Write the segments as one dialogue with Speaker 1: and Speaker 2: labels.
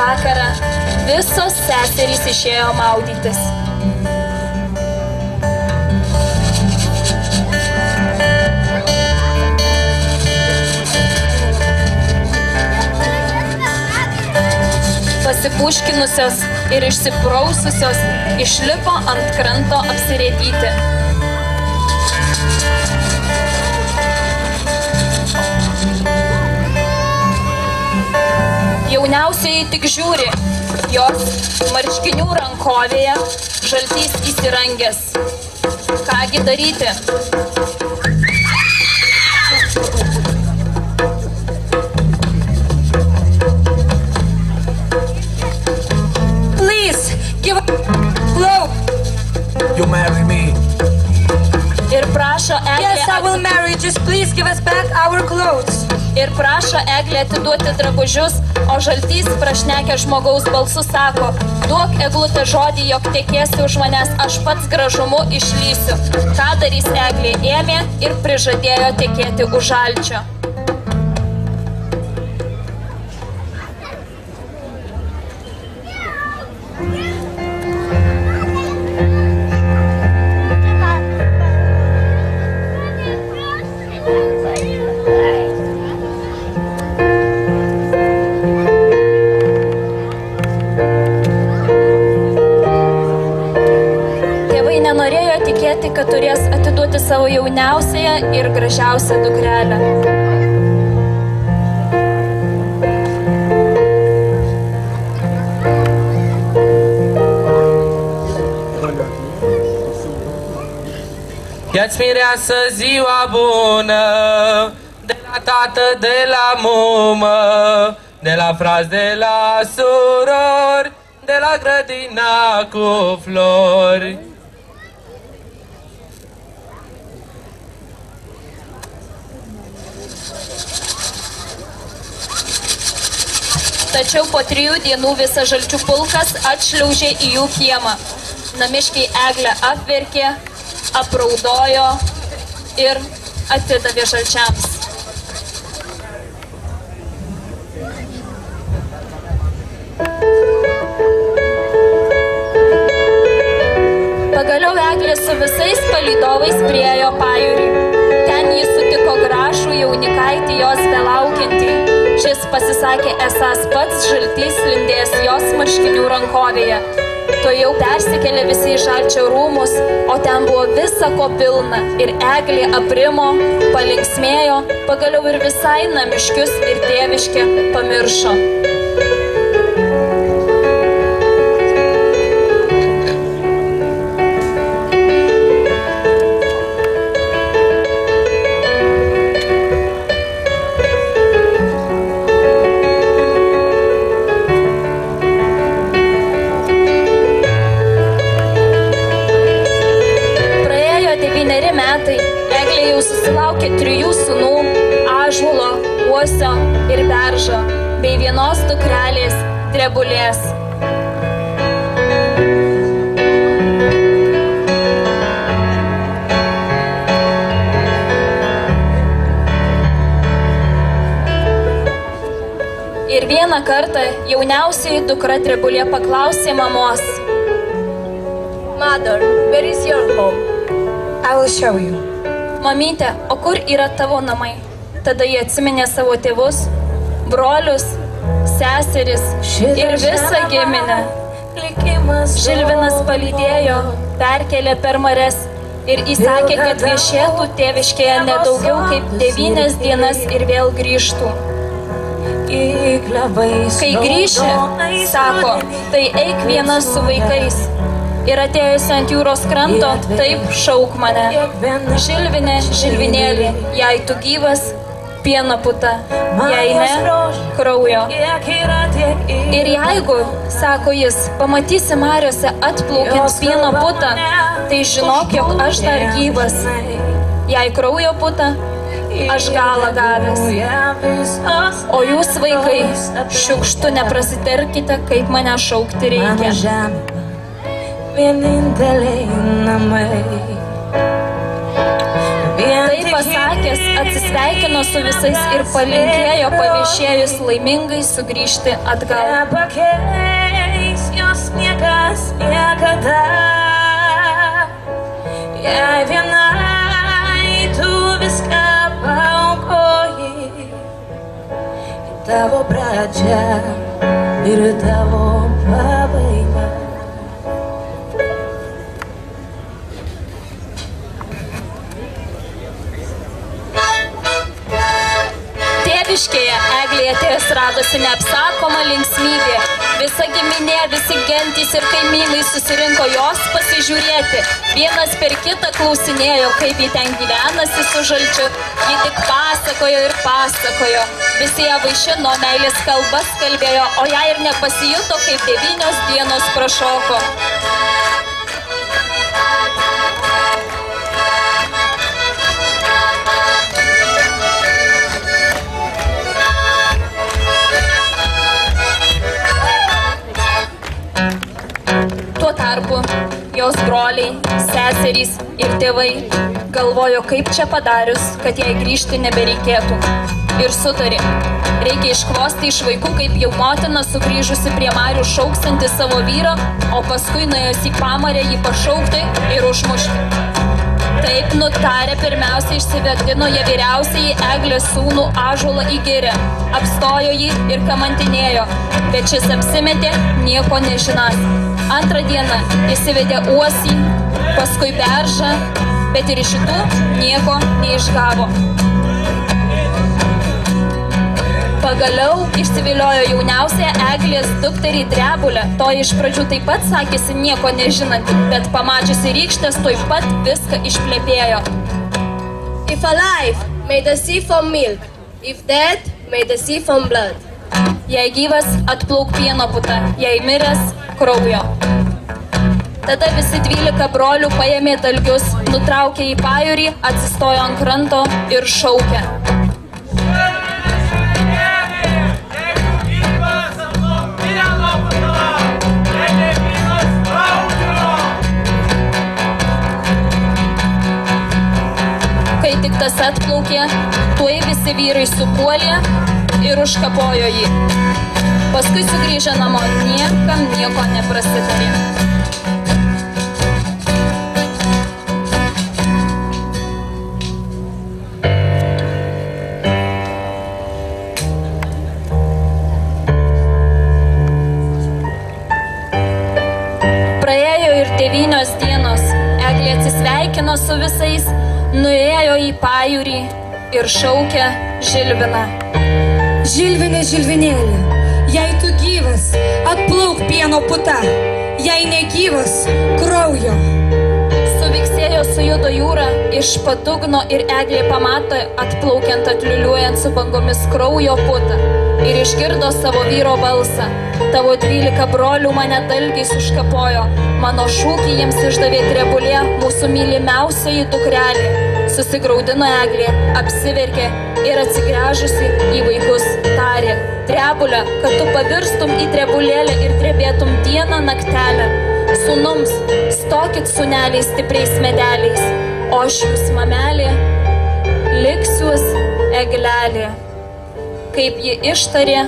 Speaker 1: vakarą visos seserys išėjo maudytis. Pasipuškinusios ir išsipraususios išlipo ant kranto apsirėdyti. Jauniausiai tik žiūri, jos marškinių rankovėje žaltys įsirangęs. Kągi daryti? Please, give a blow.
Speaker 2: You marry me.
Speaker 1: Ir prašo Eglė.
Speaker 3: Yes, I will marry. Just please give us back our clothes.
Speaker 1: Ir prašo Eglė atiduoti drabužius, o žaltys prašnekė žmogaus balsu sako, duok Eglutė žodį, jog tekėsi už manęs, aš pats gražumu išlysiu. Ką darys Eglė? Ėmė ir prižadėjo tekėti už žalčio. Kad turės atiduoti savo jauniausiąją ir gražiausią dukrelę.
Speaker 4: Ia-ți mireasă ziua bună, de la tată, de la mumă, de la frați, de la surori, de la grădina cu flori.
Speaker 1: Tačiau po 3 dienų visas žalčių pulkas atšliaužė į jų kiemą. Namiškiai Eglę apverkė, apraudojo ir atidavė žalčiams. Pagaliau Eglė su visais palydovais priėjo pajūrį. Ten jis sutiko gražų jaunikaitį jos belaukiantį. Šis pasisakė esąs pats žaltys lindėjęs jos marškinių rankovėje. To jau persikėlė visi į žalčio rūmus, o ten buvo visa ko pilna. Ir Eglė aprimo, palinksmėjo, pagaliau ir visai namiškius ir tėviškę pamiršo. Eglė jau susilaukė 3 sūnų – Ąžuolo, Uosio ir Beržo, bei vienos dukrelės Drebulės. Ir vieną kartą jauniausiai dukra Drebulė paklausė mamos.
Speaker 3: Mother, where is your home? I will show you.
Speaker 1: Mamytė, o kur yra tavo namai? Tada jie atsiminė savo tėvus, brolius, seseris ir visą giminę. Žilvinas palydėjo, perkelė per mares ir įsakė, kad viešėtų tėviškėje nedaugiau kaip 9 dienas ir vėl grįžtų. Kai grįši, sako, tai eik viena su vaikais. Ir atėjusi ant jūros kranto, taip šauk mane. Žilvinė, žilvinėlį, jei tu gyvas, pieno puta, jei ne, kraujo. Ir jeigu, sako jis, pamatysi mariose atplaukiant pieno putą, tai žinok, jog aš dar gyvas. Jei kraujo puta, aš galą gavęs. O jūs, vaikai, šiukštu neprasiterkite, kaip mane šaukti reikia. Tai pasakęs, atsisveikino su visais ir palinkėjo paviešėjus laimingai sugrįžti atgal.
Speaker 3: Nepakeis jos niekas niekada, jei vienai tu viską paaukoji, tavo pradžia ir tavo pabaiga.
Speaker 1: Tėviškėje Eglėje ties radosi neapsakoma linksmybė. Visa giminė, visi gentys ir kaimynai susirinko jos pasižiūrėti. Vienas per kitą klausinėjo, kaip ji ten gyvenasi su žalčiu. Ji tik pasakojo ir pasakojo. Visi ją vaišino, meilės kalbas kalbėjo, o ją ir nepasijuto, kaip 9 dienos prašoko. Tuo tarpu jos broliai, seserys ir tėvai galvojo, kaip čia padarius, kad jai grįžti nebereikėtų. Ir sutarė, reikia iškvosti iš vaikų, kaip jau motina sugrįžusi prie marių šauksanti savo vyrą, o paskui nuėjus į pamarę jį pašaukti ir užmušti. Taip nutarė, pirmiausia išsivedino jie vyriausiai Eglės sūnų Ąžuolą į girią, apstojo jį ir kamantinėjo, bet šis apsimetė, nieko nežinas. Antrą dieną įsivedė uosį, paskui beržą, bet ir iš šitų nieko neišgavo. Pagaliau išsiviliojo jauniausią Eglės dukterį Drebulę. Toji iš pradžių taip pat sakėsi nieko nežinanti, bet pamačiusi rykštės tuoj pat viską išplepėjo.
Speaker 5: If alive, may the sea from milk. If dead, may the sea from blood.
Speaker 1: Jei gyvas, atplauk pieno puta, jei miręs, kraujo. Tada visi 12 brolių paėmė dalgius, nutraukė į pajūrį, atsistojo ant kranto ir šaukė. Kai tik tas atplaukė, tuoj visi vyrai supuolė ir užkapojo jį. Paskui sugrįžę namo, niekam nieko neprasitarė. Praėjo ir 9 dienos, Eglė atsisveikino su visais, nuėjo į pajūrį ir šaukė Žilviną.
Speaker 3: Žilvinė, Žilvinėlė, jei tu gyvas, atplauk pieno puta, jei negyvas, kraujo.
Speaker 1: Suviksėjo sujudo jūra iš padugno ir Eglė pamato atplaukiant atliuliuojant su bangomis kraujo putą ir išgirdo savo vyro balsą. Tavo 12 brolių mane dalgiais užkapojo, mano šūkį jiems išdavė Drebulė, mūsų mylimiausioji dukrelė. Susigraudino Eglė, apsiverkė ir atsigręžusi į vaikus tarė: Drebulė, kad tu pavirstum į drebulėlę ir drebėtum dieną naktelę. Sūnums, stokit sūneliais stipriais medeliais, o aš jums, mamelė, liksiuos eglelė. Kaip ji ištarė,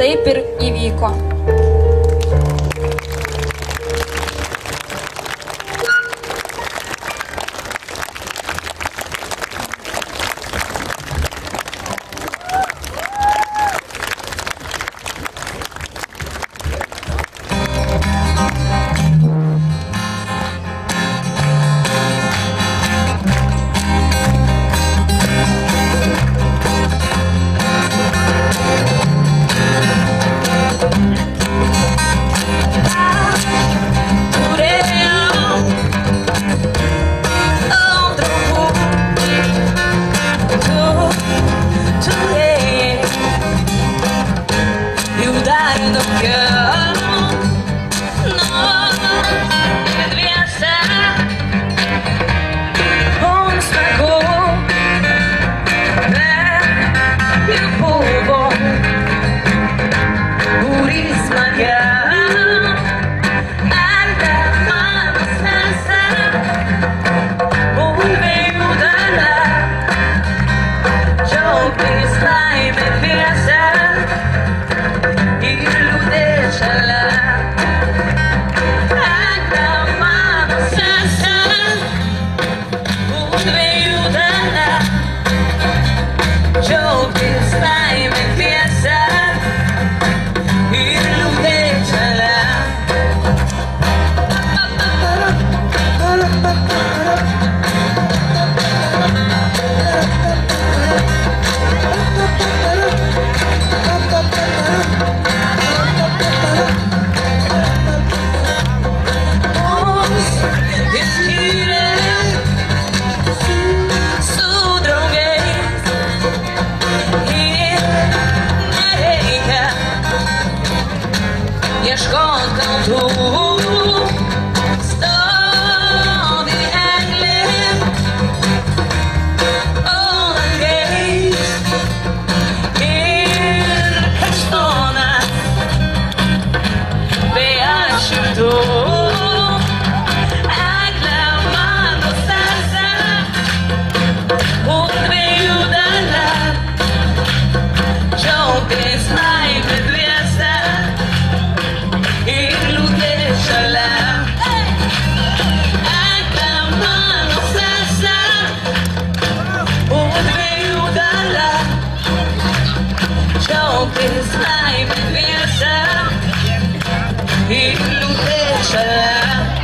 Speaker 1: taip ir įvyko.
Speaker 6: Illusion